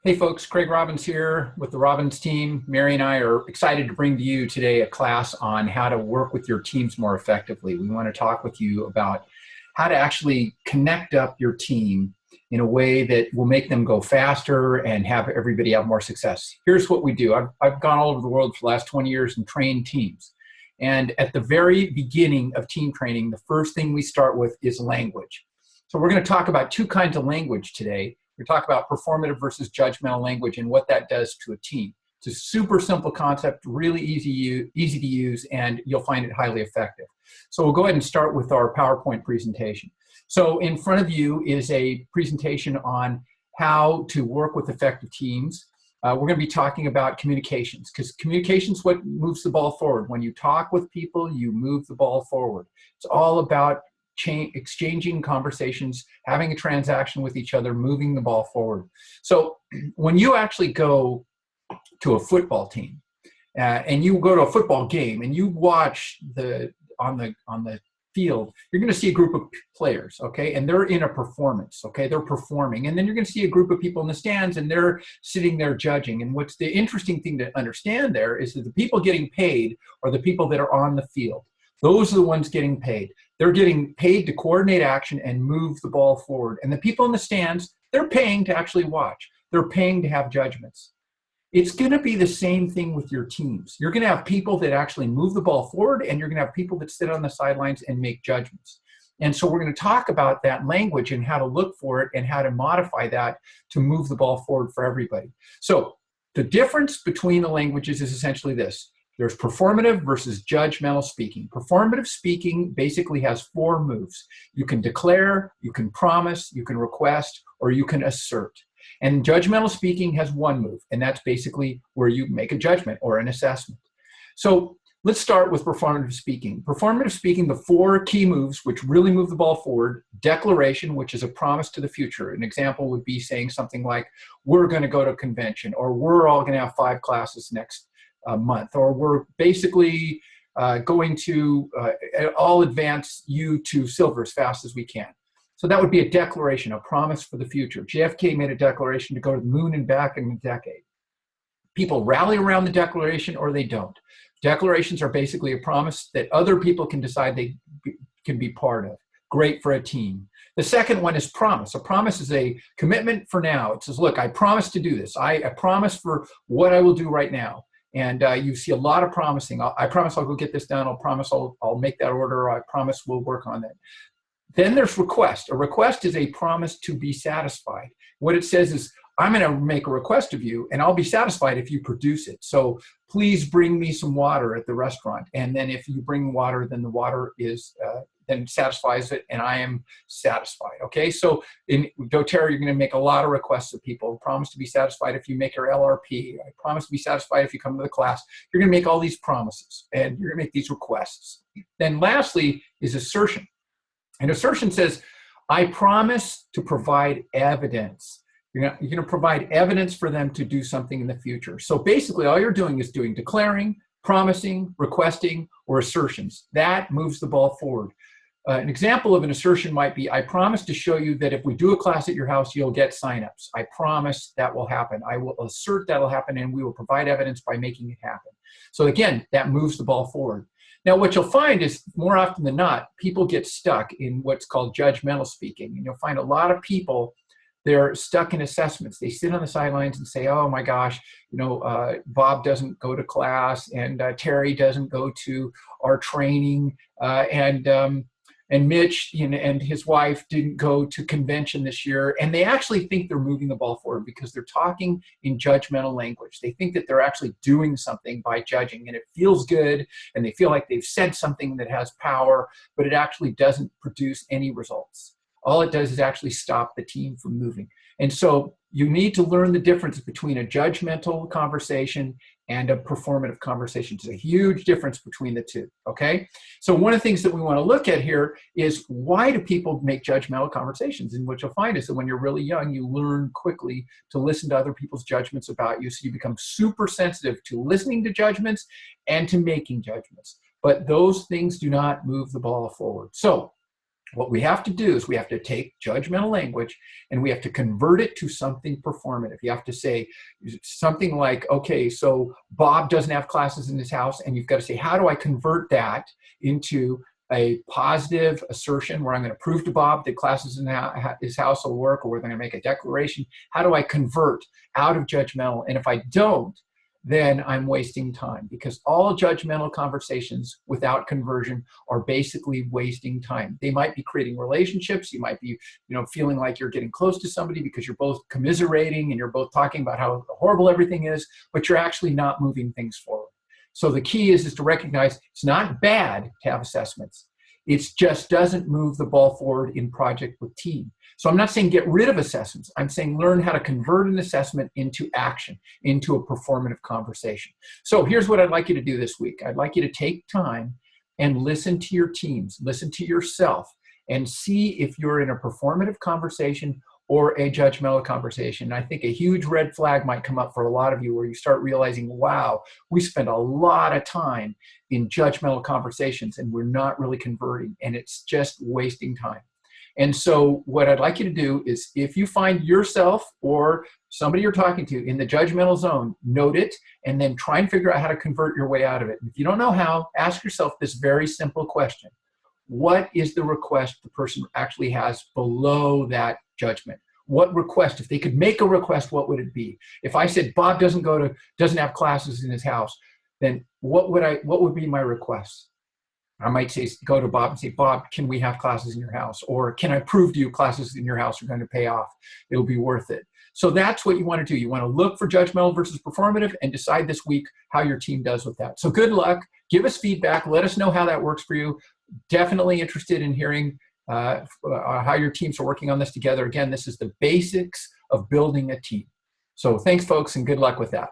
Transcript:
Hey folks, Craig Robbins here with the Robbins team. Mary and I are excited to bring to you today a class on how to work with your teams more effectively. We want to talk with you about how to actually connect up your team in a way that will make them go faster and have everybody have more success. Here's what we do. I've gone all over the world for the last 20 years and trained teams. And at the very beginning of team training, the first thing we start with is language. So we're going to talk about two kinds of language today. We talk about performative versus judgmental language and what that does to a team. It's a super simple concept, really easy to use, and you'll find it highly effective. So we'll go ahead and start with our PowerPoint presentation. So in front of you is a presentation on how to work with effective teams. We're going to be talking about communications, because communication is what moves the ball forward. When you talk with people, you move the ball forward. It's all about exchanging conversations, having a transaction with each other, moving the ball forward. So when you actually go to a football team and you go to a football game and you watch on the field, you're going to see a group of players, okay, and they're in a performance, okay, they're performing, and then you're going to see a group of people in the stands and they're sitting there judging. And what's the interesting thing to understand there is that the people getting paid are the people that are on the field. Those are the ones getting paid. They're getting paid to coordinate action and move the ball forward. And the people in the stands, they're paying to actually watch. They're paying to have judgments. It's going to be the same thing with your teams. You're going to have people that actually move the ball forward, and you're going to have people that sit on the sidelines and make judgments. And so we're going to talk about that language and how to look for it and how to modify that to move the ball forward for everybody. So the difference between the languages is essentially this. There's performative versus judgmental speaking. Performative speaking basically has four moves. You can declare, you can promise, you can request, or you can assert. And judgmental speaking has one move, and that's basically where you make a judgment or an assessment. So let's start with performative speaking. Performative speaking, the four key moves which really move the ball forward: declaration, which is a promise to the future. An example would be saying something like, we're going to go to a convention, or we're all going to have 5 classes next month, or we're basically going to all advance you to silver as fast as we can. So that would be a declaration, a promise for the future. JFK made a declaration to go to the moon and back in a decade. People rally around the declaration or they don't. Declarations are basically a promise that other people can decide they can be part of. Great for a team. The second one is promise. A promise is a commitment for now. It says, look, I promise to do this. I promise for what I will do right now. And you see a lot of promising. I promise I'll go get this done. I'll promise I'll make that order. I promise we'll work on that. Then there's request. A request is a promise to be satisfied. What it says is, I'm going to make a request of you, and I'll be satisfied if you produce it. So please bring me some water at the restaurant. And then if you bring water, then the water is then satisfies it, and I am satisfied. Okay, so in doTERRA, you're going to make a lot of requests of people. Promise to be satisfied if you make your LRP. I promise to be satisfied if you come to the class. You're going to make all these promises, and you're going to make these requests. Then lastly is assertion. And assertion says, I promise to provide evidence. You're going to provide evidence for them to do something in the future. So basically, all you're doing is declaring, promising, requesting, or assertions. That moves the ball forward. An example of an assertion might be, I promise to show you that if we do a class at your house, you'll get signups. I promise that will happen. I will assert that will happen, and we will provide evidence by making it happen. So again, that moves the ball forward. Now, what you'll find is more often than not, people get stuck in what's called judgmental speaking. And you'll find a lot of people, they're stuck in assessments. They sit on the sidelines and say, oh my gosh, Bob doesn't go to class, and Terry doesn't go to our training, and Mitch and his wife didn't go to convention this year. And they actually think they're moving the ball forward because they're talking in judgmental language. They think that they're actually doing something by judging, and it feels good, and they feel like they've said something that has power, but it actually doesn't produce any results. All it does is actually stop the team from moving. And so you need to learn the difference between a judgmental conversation and a performative conversation. There's a huge difference between the two, okay? So one of the things that we want to look at here is, why do people make judgmental conversations? And what you'll find is that when you're really young, you learn quickly to listen to other people's judgments about you. So you become super sensitive to listening to judgments and to making judgments. But those things do not move the ball forward. So What we have to do is we have to take judgmental language and we have to convert it to something performative. You have to say something like, okay, so Bob doesn't have classes in his house, and you've got to say, how do I convert that into a positive assertion where I'm going to prove to Bob that classes in his house will work, or whether I'm going to make a declaration? How do I convert out of judgmental? And if I don't, then I'm wasting time, because all judgmental conversations without conversion are basically wasting time. They might be creating relationships. You might be, feeling like you're getting close to somebody because you're both commiserating and you're both talking about how horrible everything is, but you're actually not moving things forward. So the key is to recognize it's not bad to have assessments. It just doesn't move the ball forward in project with team. So I'm not saying get rid of assessments. I'm saying learn how to convert an assessment into action, into a performative conversation. So here's what I'd like you to do this week. I'd like you to take time and listen to your teams, listen to yourself, and see if you're in a performative conversation or a judgmental conversation. I think a huge red flag might come up for a lot of you, where you start realizing, wow, we spend a lot of time in judgmental conversations and we're not really converting, and it's just wasting time. And so what I'd like you to do is, if you find yourself or somebody you're talking to in the judgmental zone, note it and then try and figure out how to convert your way out of it. If you don't know how, ask yourself this very simple question. What is the request the person actually has below that judgment? What request? If they could make a request, what would it be? If I said Bob doesn't have classes in his house, then what would be my request? I might say, go to Bob and say, Bob, can we have classes in your house? Or can I prove to you classes in your house are going to pay off? It'll be worth it. So that's what you want to do. You want to look for judgmental versus performative and decide this week how your team does with that. So good luck. Give us feedback. Let us know how that works for you. Definitely interested in hearing how your teams are working on this together. Again, this is the basics of building a team. So thanks, folks, and good luck with that.